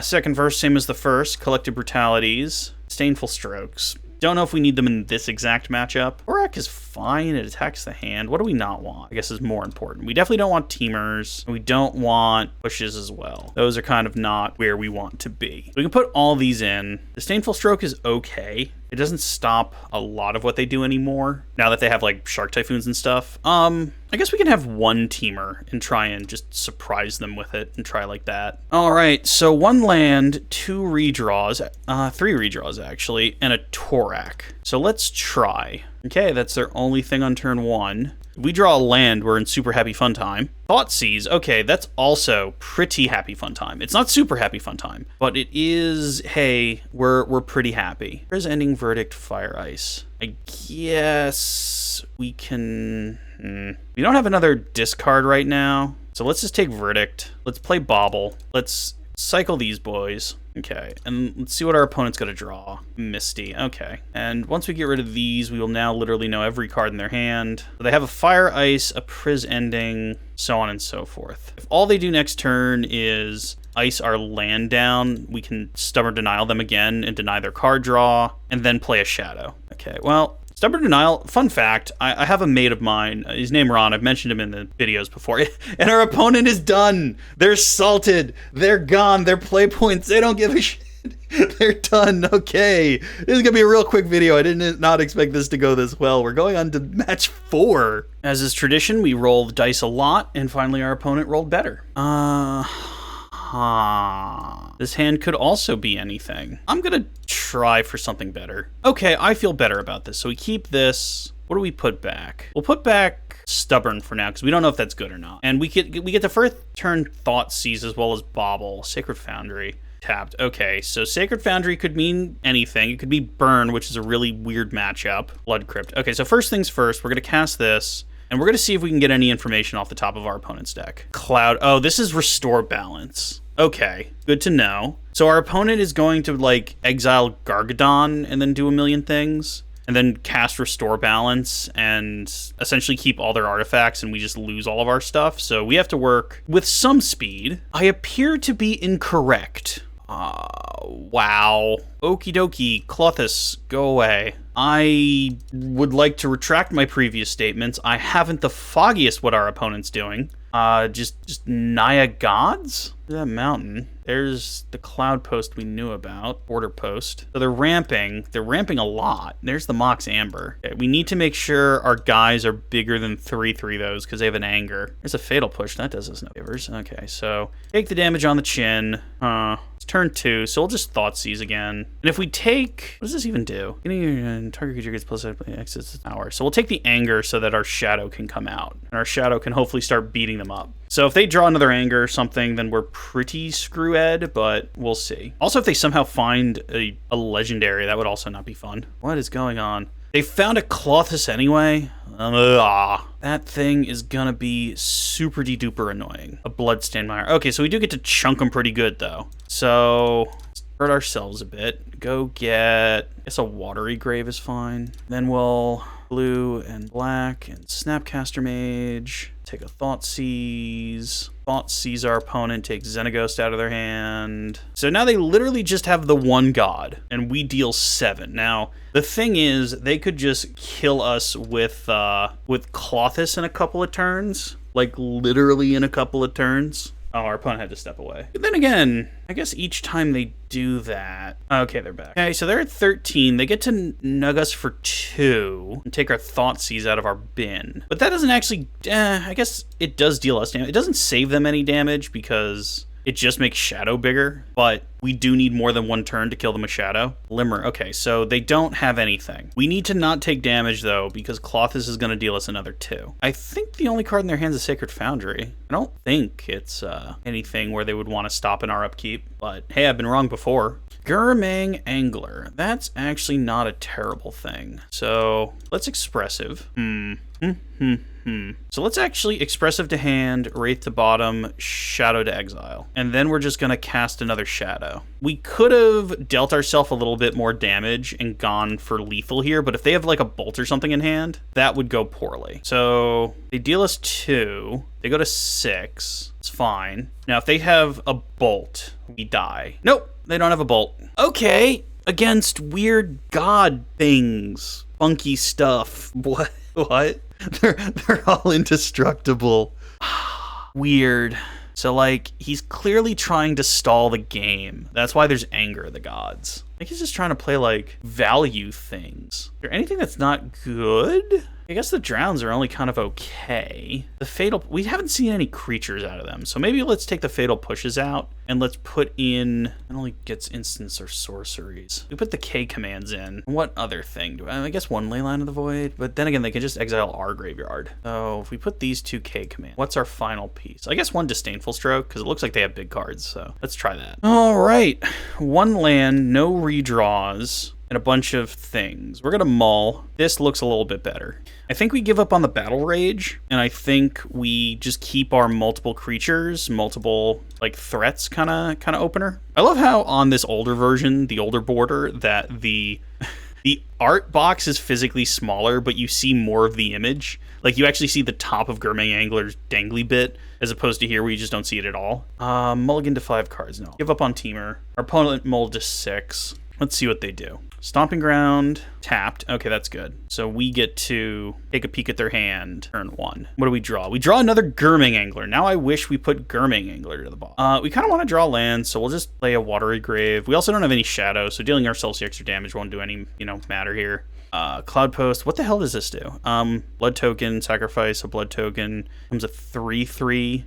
second verse, same as the first. Collective Brutalities, Disdainful Strokes. Don't know if we need them in this exact matchup. Borak is fine. It attacks the hand. What do we not want? I guess is more important. We definitely don't want Temurs. We don't want pushes as well. Those are kind of not where we want to be. We can put all these in. Disdainful Stroke is okay. It doesn't stop a lot of what they do anymore, now that they have, like, Shark Typhoons and stuff. I guess we can have one teamer and try and just surprise them with it and try like that. Alright, so 1 land, 2 redraws, 3 redraws, actually, and a Torak. So let's try. Okay, that's their only thing on turn 1. If we draw a land, we're in super happy fun time. Thoughtseize, okay, that's also pretty happy fun time. It's not super happy fun time, but it is, hey, we're pretty happy. Here's ending verdict, fire ice. I guess we can... We don't have another discard right now, so let's just take verdict. Let's play bobble. Let's cycle these boys. Okay, and let's see what our opponent's going to draw. Misty, okay. And once we get rid of these, we will now literally know every card in their hand. So they have a Fire Ice, a Priz Ending, so on and so forth. If all they do next turn is ice our land down, we can Stubborn Denial them again and deny their card draw, and then play a Shadow. Okay, well... Stubborn Denial, fun fact, I have a mate of mine, his name Ron, I've mentioned him in the videos before, and our opponent is done. They're salted. They're gone. Their play points, they don't give a shit. They're done. Okay. This is going to be a real quick video. I did not expect this to go this well. We're going on to match 4. As is tradition, we roll the dice a lot, and finally our opponent rolled better. This hand could also be anything. I'm gonna try for something better. Okay, I feel better about this. So we keep this. What do we put back? We'll put back Stubborn for now, because we don't know if that's good or not. And we get the first turn Thoughtseize as well as Bobble. Sacred Foundry. Tapped. Okay, so Sacred Foundry could mean anything. It could be Burn, which is a really weird matchup. Blood Crypt. Okay, so first things first, we're gonna cast this. And we're going to see if we can get any information off the top of our opponent's deck. Cloud. Oh, this is Restore Balance. Okay, good to know. So our opponent is going to, like, exile Gargadon and then do a million things. And then cast Restore Balance and essentially keep all their artifacts, and we just lose all of our stuff. So we have to work with some speed. I appear to be incorrect. Wow. Okie dokie. Clothis, go away. I would like to retract my previous statements. I haven't the foggiest what our opponent's doing. Just Naya Gods? That mountain. There's the cloud post we knew about. Border post. So they're ramping. They're ramping a lot. There's the Mox Amber. Okay, we need to make sure our guys are bigger than 3/3 those because they have an anger. There's a Fatal Push. That does us no favors. Okay, so take the damage on the chin. It's turn 2, so we'll just Thoughtseize again. And if we take... What does this even do? Target creature gets plus exits an hour. So we'll take the anger so that our Shadow can come out. And our Shadow can hopefully start beating them up. So if they draw another anger or something, then we're pretty screw-ed, but we'll see. Also, if they somehow find a legendary, that would also not be fun. What is going on? They found a Clothis anyway? That thing is gonna be super de-duper annoying. A Bloodstained Mire. Okay, so we do get to chunk them pretty good, though. So, let's hurt ourselves a bit. Go get... I guess a Watery Grave is fine. Then we'll... blue and black and Snapcaster Mage. Take a Thoughtseize. Thoughtseize our opponent. Take Xenaghost out of their hand. So now they literally just have the one god, and we deal 7. Now, the thing is, they could just kill us with Clothis in a couple of turns. Like, literally in a couple of turns. Oh, our opponent had to step away. But then again, I guess each time they do that... Okay, they're back. Okay, so they're at 13. They get to nug us for 2 and take our Thoughtseize out of our bin. But that doesn't actually... I guess it does deal us damage. It doesn't save them any damage because it just makes Shadow bigger. But we do need more than 1 turn to kill them with Shadow. Limmer. Okay, so they don't have anything. We need to not take damage, though, because Clothis is going to deal us another 2. I think the only card in their hands is Sacred Foundry. I don't think it's anything where they would want to stop in our upkeep. But, hey, I've been wrong before. Gurmang Angler. That's actually not a terrible thing. So, let's Expressive. So let's actually Expressive to hand, Wraith to bottom, Shadow to exile. And then we're just going to cast another Shadow. We could have dealt ourselves a little bit more damage and gone for lethal here, but if they have like a bolt or something in hand, that would go poorly. So they deal us 2. They go to 6. It's fine. Now, if they have a bolt, we die. Nope, they don't have a bolt. Okay, against weird god things. Funky stuff. What? They're all indestructible. Weird. So, like, he's clearly trying to stall the game. That's why there's Anger of the Gods. I think he's just trying to play, like, value things. Is there anything that's not good? I guess the Drowns are only kind of okay. The Fatal... We haven't seen any creatures out of them, so maybe let's take the Fatal Pushes out, and let's put in... It only gets instants or sorceries. We put the K commands in. What other thing do I guess one Leyline of the Void, but then again, they can just exile our graveyard. So if we put these two K commands, what's our final piece? I guess one Disdainful Stroke, because it looks like they have big cards, so let's try that. All right, one land, no redraws, and a bunch of things. We're gonna mull. This looks a little bit better. I think we give up on the Battle Rage, and I think we just keep our multiple creatures, multiple like threats kind of opener. I love how on this older version, the older border, that the art box is physically smaller, but you see more of the image. Like, you actually see the top of Gurmang Angler's dangly bit, as opposed to here where you just don't see it at all. Mulligan to 5 cards. No. Give up on Teamer. Our opponent mulled to 6. Let's see what they do. Stomping Ground, tapped. Okay, that's good. So we get to take a peek at their hand, turn 1. What do we draw? We draw another Gurmang Angler. Now I wish we put Gurmang Angler to the bottom. We kind of want to draw land, so we'll just play a Watery Grave. We also don't have any shadow, so dealing ourselves the extra damage won't do any, matter here. Cloud Post. What the hell does this do? Blood token, sacrifice a blood token. Comes a 3/3.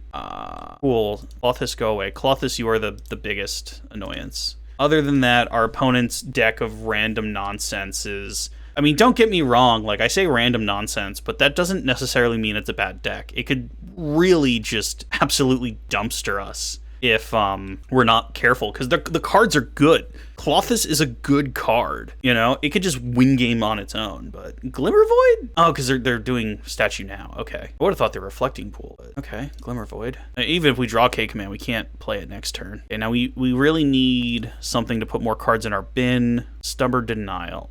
Cool. Clothis, go away. Clothis, you are the biggest annoyance. Other than that, our opponent's deck of random nonsense is... I mean, don't get me wrong, like, I say random nonsense, but that doesn't necessarily mean it's a bad deck. It could really just absolutely dumpster us if we're not careful, because the cards are good. Clothis is a good card, It could just win game on its own, but Glimmer Void? Oh, because they're doing statue now. Okay. I would have thought they were Reflecting Pool, but okay. Glimmer Void. Even if we draw K command, we can't play it next turn. Okay, now we really need something to put more cards in our bin. Stubborn Denial.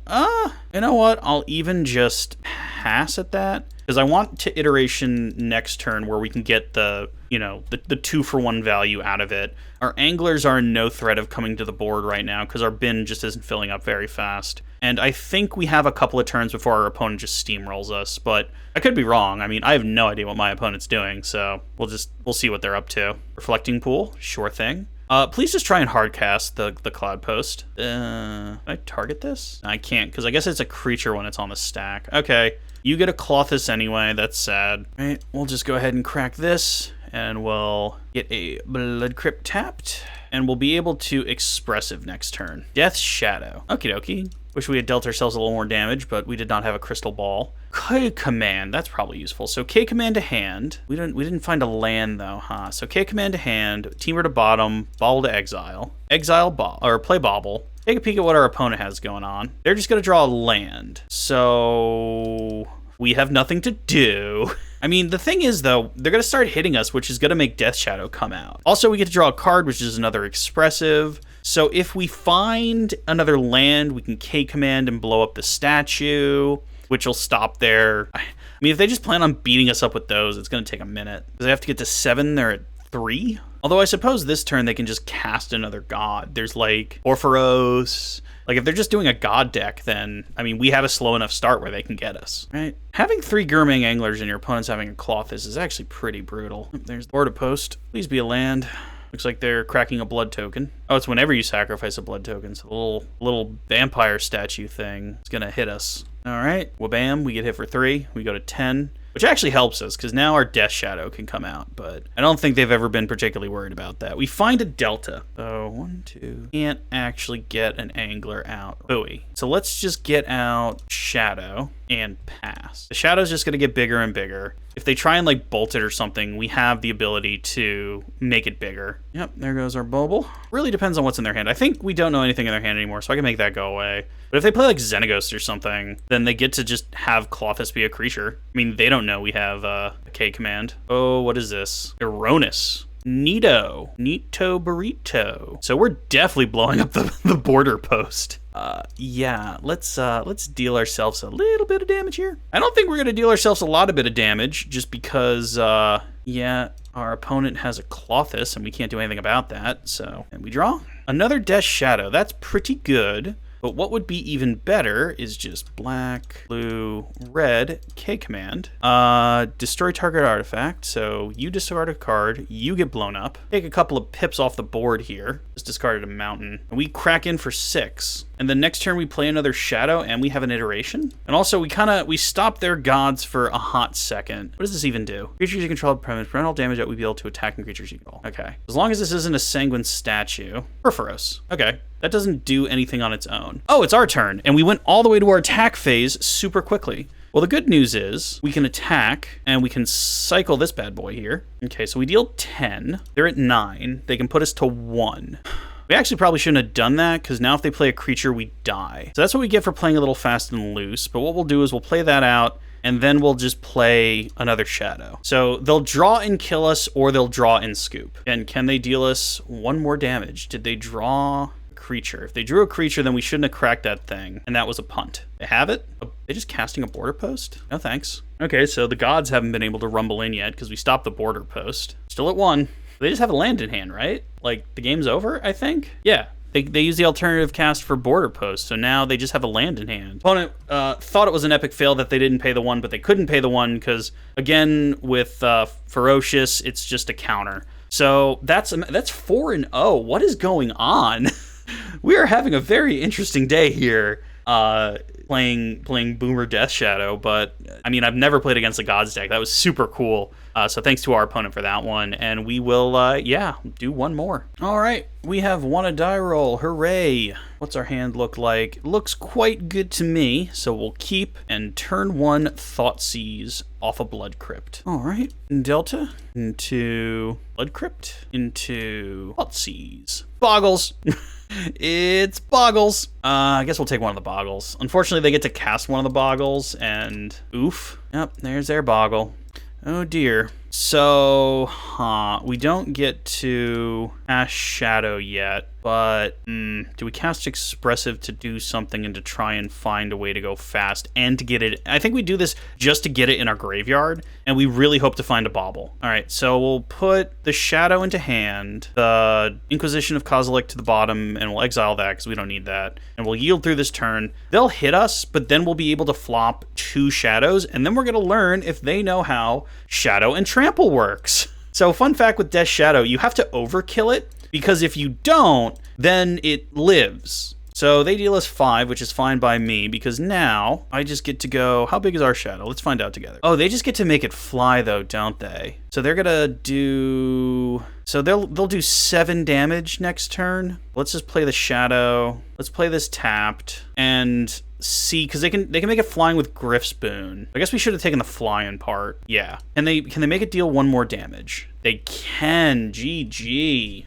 You know what? I'll even just pass at that, because I want to iteration next turn where we can get the 2-for-1 value out of it. Our anglers are in no threat of coming to the board right now because our bin just isn't filling up very fast. And I think we have a couple of turns before our opponent just steamrolls us, but I could be wrong. I mean, I have no idea what my opponent's doing, so we'll see what they're up to. Reflecting Pool, sure thing. Please just try and hardcast the Cloud Post. Can I target this? I can't, because I guess it's a creature when it's on the stack. Okay, you get a Clothis anyway, that's sad. All right, we'll just go ahead and crack this, and we'll get a Blood Crypt tapped, and we'll be able to Expressive next turn. Death Shadow. Okie dokie. Wish we had dealt ourselves a little more damage, but we did not have a Crystal Ball. K command, that's probably useful. So K command to hand. We didn't find a land though, huh? So K command to hand, Teamer to bottom, Bobble to exile. Play Bobble. Take a peek at what our opponent has going on. They're just gonna draw a land. So we have nothing to do. I mean, the thing is, though, they're going to start hitting us, which is going to make Death Shadow come out. Also, we get to draw a card, which is another Expressive. So if we find another land, we can K-command and blow up the statue, which will stop there. I mean, if they just plan on beating us up with those, it's going to take a minute. Because they have to get to 7, they're at 3. Although I suppose this turn they can just cast another god. There's, like, Orpheros. Like, if they're just doing a god deck, then, I mean, we have a slow enough start where they can get us, right? Having 3 Gurmang Anglers and your opponent's having a Clothis is actually pretty brutal. There's the Board of Post. Please be a land. Looks like they're cracking a blood token. Oh, it's whenever you sacrifice a blood token. So the little vampire statue thing is going to hit us. All right. Wabam, we get hit for 3. We go to 10. Which actually helps us, because now our Death Shadow can come out, but I don't think they've ever been particularly worried about that. We find a Delta. So, 1, 2. Can't actually get an Angler out. Booey. So let's just get out Shadow and pass. The Shadow's just going to get bigger and bigger. If they try and, like, bolt it or something, we have the ability to make it bigger. Yep, there goes our Bobble. Really depends on what's in their hand. I think we don't know anything in their hand anymore, so I can make that go away. But if they play, like, Xenaghost or something, then they get to just have Clothis be a creature. I mean, they don't know we have a K command. Oh, what is this? Erroneous. Neato burrito. So we're definitely blowing up the border post. Yeah, let's deal ourselves a little bit of damage here. I don't think we're gonna deal ourselves a lot of bit of damage, just because yeah, our opponent has a Clothis and we can't do anything about that. So, and we draw another Death Shadow. That's pretty good. But what would be even better is just black, blue, red, K command, destroy target artifact. So you discard a card, you get blown up. Take a couple of pips off the board here. Just discarded a mountain. And we crack in for 6. And the next turn we play another shadow and we have an iteration. And also we stop their gods for a hot second. What does this even do? Creatures you control prevent all damage that we be able to attacking creatures you control. Okay. As long as this isn't a sanguine statue. Perforos. Okay. That doesn't do anything on its own. Oh, it's our turn. And we went all the way to our attack phase super quickly. Well, the good news is we can attack and we can cycle this bad boy here. Okay, so we deal 10. They're at 9. They can put us to 1. We actually probably shouldn't have done that because now if they play a creature, we die. So that's what we get for playing a little fast and loose. But what we'll do is we'll play that out and then we'll just play another shadow. So they'll draw and kill us or they'll draw and scoop. And can they deal us 1 more damage? Did they draw creature? If they drew a creature, then we shouldn't have cracked that thing, and that was a punt. They have it? Are they just casting a border post? No thanks. Okay, so the gods haven't been able to rumble in yet because we stopped the border post. Still at 1. They just have a land in hand, right? Like, the game's over, I think? Yeah. They use the alternative cast for border post, so now they just have a land in hand. Opponent thought it was an epic fail that they didn't pay the 1, but they couldn't pay the 1 because, again, with Ferocious, it's just a counter. So that's 4-0. What is going on? We are having a very interesting day here, playing Boomer Death Shadow, but I mean, I've never played against a Gods deck. That was super cool. So thanks to our opponent for that one, and we will, do one more. All right, we have won a die roll. Hooray! What's our hand look like? It looks quite good to me, so we'll keep and turn 1 Thoughtseize off a Blood Crypt. All right, Delta into Blood Crypt into Thoughtseize. Boggles. It's Boggles. I guess we'll take one of the Boggles. Unfortunately, they get to cast one of the Boggles, and oof. Yep, there's their Boggle. Oh dear. So, we don't get to cast Shadow yet, but do we cast Expressive to do something and to try and find a way to go fast and to get it? I think we do this just to get it in our graveyard, and we really hope to find a bauble. All right, so we'll put the Shadow into hand, the Inquisition of Kozilek to the bottom, and we'll exile that because we don't need that, and we'll yield through this turn. They'll hit us, but then we'll be able to flop 2 Shadows, and then we're going to learn if they know how Shadow and Trample works. So fun fact with Death Shadow, you have to overkill it, because if you don't, then it lives. So they deal us 5, which is fine by me, because now I just get to go, how big is our Shadow? Let's find out together. Oh, they just get to make it fly though, don't they? So they're gonna do, so they'll do 7 damage next turn. Let's just play the Shadow. Let's play this tapped and see, because they can make it flying with Griff's Boon. I guess we should have taken the flying part. Yeah. Can they make it deal 1 more damage? They can. GG.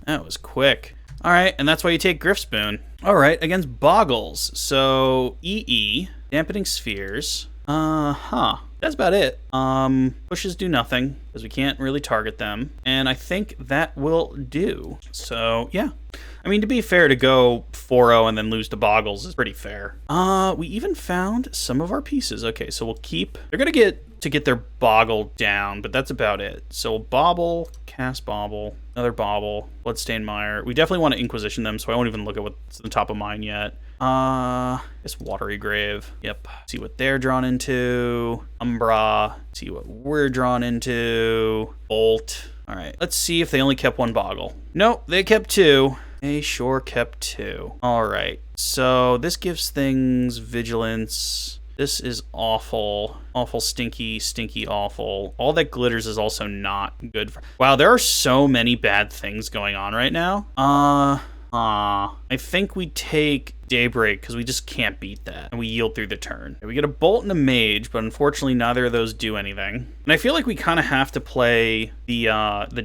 That was quick. All right, and that's why you take Griff's Boon. All right, against Boggles. So EE, Dampening Spheres. That's about it. Pushes do nothing because we can't really target them, and I think that will do. So yeah. I mean, to be fair, to go 4-0 and then lose to Boggles is pretty fair. We even found some of our pieces. Okay, so we'll keep... They're going to get their Boggle down, but that's about it. So we'll Bobble, cast Bobble, another Bobble, Bloodstained Mire. We definitely want to Inquisition them, so I won't even look at what's on the top of mine yet. It's Watery Grave. Yep. See what they're drawn into. Umbra. See what we're drawn into. Bolt. All right. Let's see if they only kept 1 Boggle. Nope, they kept 2. They sure kept 2. All right. So this gives things Vigilance. This is awful. Awful, stinky, stinky, awful. All that glitters is also not good. Wow, there are so many bad things going on right now. I think we take Daybreak because we just can't beat that, and we yield through the turn. We get a Bolt and a Mage, but unfortunately neither of those do anything. And I feel like we kind of have to play the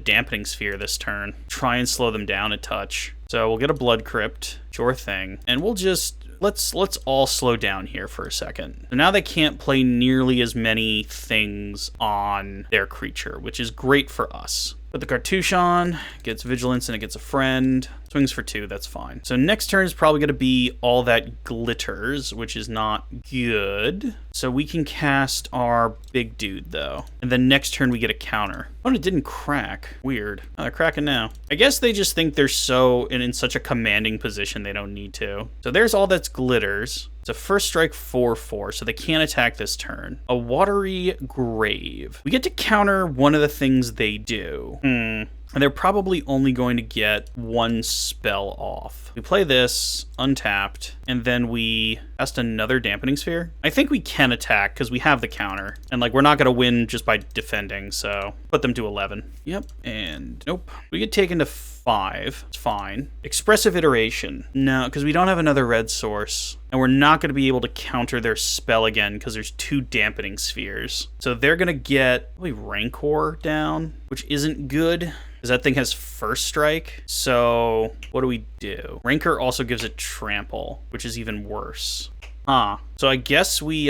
Dampening Sphere this turn, try and slow them down a touch. So we'll get a Blood Crypt, sure thing, and we'll just let's all slow down here for a second. So now they can't play nearly as many things on their creature, which is great for us. Put the cartouche on, gets vigilance and it gets a friend. Swings for 2, that's fine. So next turn is probably going to be all that glitters, which is not good. So we can cast our big dude, though. And then next turn we get a counter. Oh, and it didn't crack. Weird. Oh, they're cracking now. I guess they just think they're so in such a commanding position they don't need to. So there's all that's glitters. It's a first strike 4/4, so they can't attack this turn. A watery grave. We get to counter one of the things they do. And they're probably only going to get 1 spell off. We play this, untapped, and then we cast another Dampening Sphere. I think we can attack because we have the counter. And like, we're not going to win just by defending, so put them to 11. Yep, and nope. We get taken to 5. It's fine. Expressive Iteration. No, because we don't have another red source. And we're not going to be able to counter their spell again because there's 2 Dampening Spheres. So they're going to get probably Rancor down, which isn't good, because that thing has first strike. So what do we do? Rancor also gives it trample, which is even worse. So I guess we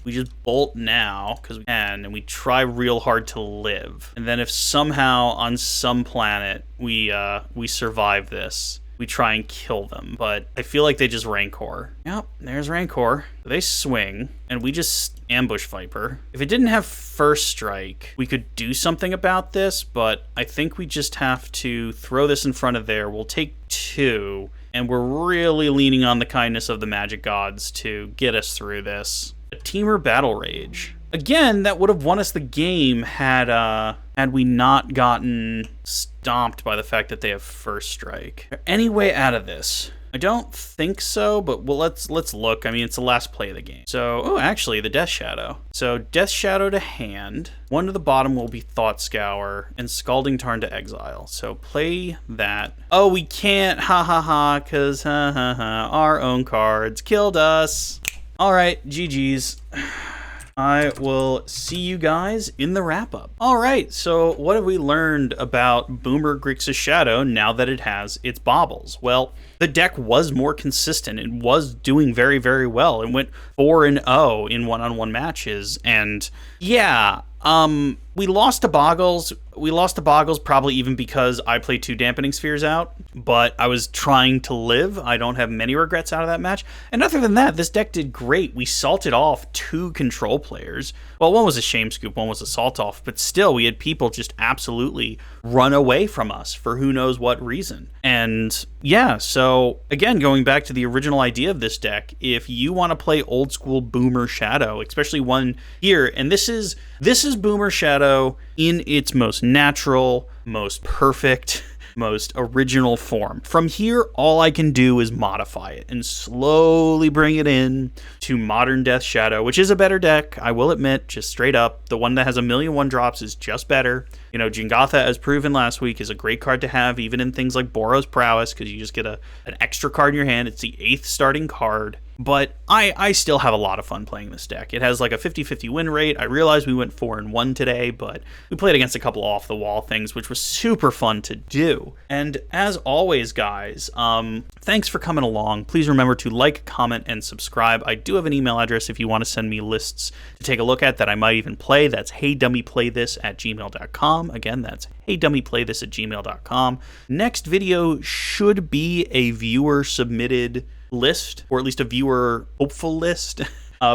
just bolt now because we can, and we try real hard to live. And then if somehow on some planet we survive this, we try and kill them. But I feel like they just Rancor. Yep, there's Rancor. They swing, and we just ambush Viper. If it didn't have first strike, we could do something about this, but I think we just have to throw this in front of there. We'll take 2, and we're really leaning on the kindness of the magic gods to get us through this. A Teamer Battle Rage. Again, that would have won us the game had we not gotten stomped by the fact that they have first strike. Any way out of this? I don't think so, but well, let's look. I mean, it's the last play of the game. So, oh, actually, the Death Shadow. So, Death Shadow to hand. 1 to the bottom will be Thought Scour, and Scalding Tarn to exile. So, play that. Oh, we can't, because our own cards killed us. All right, GG's. I will see you guys in the wrap-up. All right, so what have we learned about Boomer Grixis Shadow now that it has its baubles? Well, the deck was more consistent. It was doing very, very well. It went 4-0 in one-on-one matches, and yeah, we lost to Boggles. We lost to Boggles probably even because I played 2 Dampening Spheres out, but I was trying to live. I don't have many regrets out of that match. And other than that, this deck did great. We salted off 2 control players. Well, one was a Shame Scoop, one was a Salt Off, but still, we had people just absolutely run away from us for who knows what reason. And yeah, so again, going back to the original idea of this deck, if you want to play old school Boomer Shadow, especially one here, and this is Boomer Shadow in its most natural, most perfect, most original form. From here, all I can do is modify it and slowly bring it in to modern Death Shadow, which is a better deck, I will admit, just straight up. The one that has 1,000,000 1-drops is just better. You know, Jingatha, as proven last week, is a great card to have, even in things like Boros Prowess, because you just get an extra card in your hand. It's the 8th starting card. But I still have a lot of fun playing this deck. It has like a 50-50 win rate. I realize we went 4-1 today, but we played against a couple off-the-wall things, which was super fun to do. And as always, guys, thanks for coming along. Please remember to like, comment, and subscribe. I do have an email address if you want to send me lists to take a look at that I might even play. That's HeyDummyPlayThis@gmail.com. Again, that's HeyDummyPlayThis@gmail.com. Next video should be a viewer-submitted list, or at least a viewer hopeful list.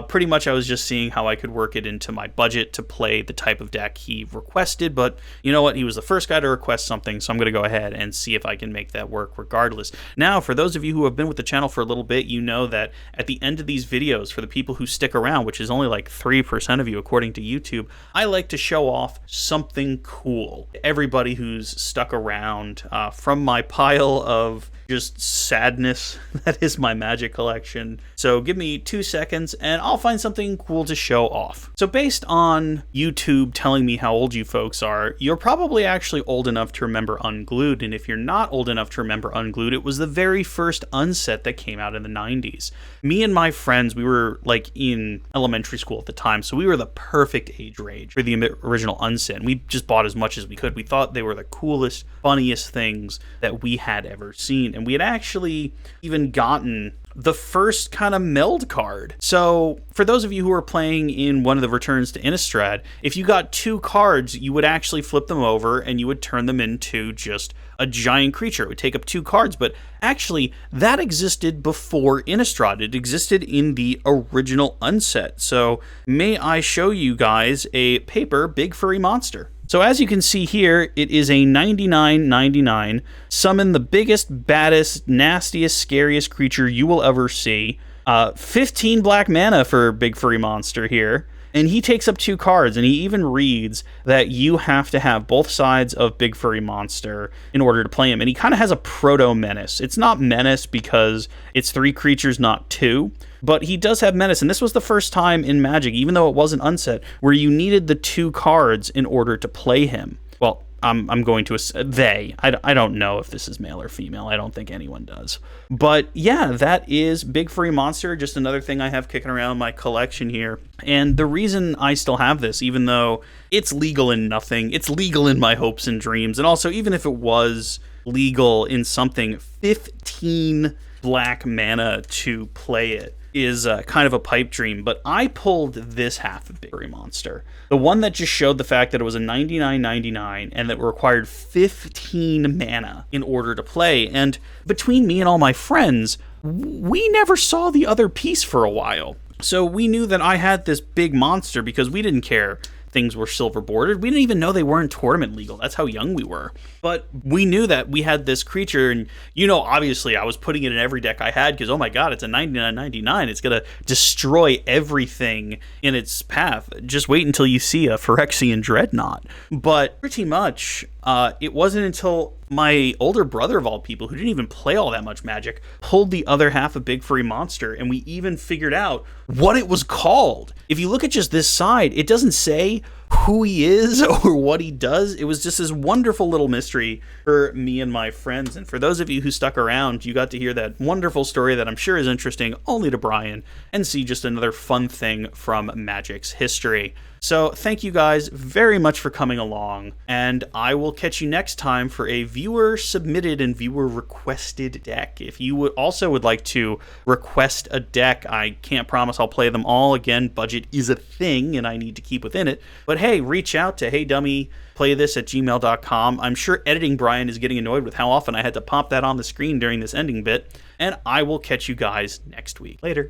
Pretty much I was just seeing how I could work it into my budget to play the type of deck he requested, but you know what? He was the first guy to request something, so I'm going to go ahead and see if I can make that work regardless. Now, for those of you who have been with the channel for a little bit, you know that at the end of these videos, for the people who stick around, which is only like 3% of you according to YouTube, I like to show off something cool. Everybody who's stuck around from my pile of just sadness that is my Magic collection. So give me 2 seconds and I'll find something cool to show off. So based on YouTube telling me how old you folks are, you're probably actually old enough to remember Unglued, and if you're not old enough to remember Unglued, it was the very first unset that came out in the 90s. Me and my friends, we were like in elementary school at the time, so we were the perfect age range for the original unset, and we just bought as much as we could. We thought they were the coolest, funniest things that we had ever seen. And we had actually even gotten the first kind of meld card. So for those of you who are playing in one of the Returns to Innistrad, if you got 2 cards, you would actually flip them over and you would turn them into just a giant creature. It would take up 2 cards, but actually that existed before Innistrad. It existed in the original unset. So may I show you guys a paper Big Furry Monster. So as you can see here, it is a 99/99. Summon the biggest, baddest, nastiest, scariest creature you will ever see. 15 black mana for Big Furry Monster here. And he takes up 2 cards, and he even reads that you have to have both sides of Big Furry Monster in order to play him. And he kind of has a proto-menace. It's not menace because it's 3 creatures, not 2. But he does have menace, and this was the first time in Magic, even though it wasn't unset, where you needed the 2 cards in order to play him. Well, I'm going to they. I don't know if this is male or female. I don't think anyone does. But yeah, that is Big Furry Monster, just another thing I have kicking around my collection here. And the reason I still have this, even though it's legal in nothing, it's legal in my hopes and dreams, and also even if it was legal in something, 15 black mana to play it is kind of a pipe dream, but I pulled this half of Big Furry Monster. The one that just showed the fact that it was a 99/99 and that required 15 mana in order to play. And between me and all my friends, we never saw the other piece for a while. So we knew that I had this big monster because we didn't care things were silver bordered. We didn't even know they weren't tournament legal. That's how young we were. But we knew that we had this creature, and obviously I was putting it in every deck I had because, oh my god, it's a 99/99. It's going to destroy everything in its path. Just wait until you see a Phyrexian Dreadnought. But pretty much, it wasn't until my older brother, of all people, who didn't even play all that much Magic, pulled the other half of Big Furry Monster, and we even figured out what it was called. If you look at just this side, it doesn't say who he is or what he does. It was just this wonderful little mystery for me and my friends. And for those of you who stuck around, you got to hear that wonderful story that I'm sure is interesting only to Brian, and see just another fun thing from Magic's history. So thank you guys very much for coming along, and I will catch you next time for a viewer submitted and viewer requested deck. If you would like to request a deck, I can't promise I'll play them all. Again, budget is a thing and I need to keep within it. But hey, reach out to HeyDummyPlayThis at gmail.com. I'm sure editing Brian is getting annoyed with how often I had to pop that on the screen during this ending bit, and I will catch you guys next week. Later.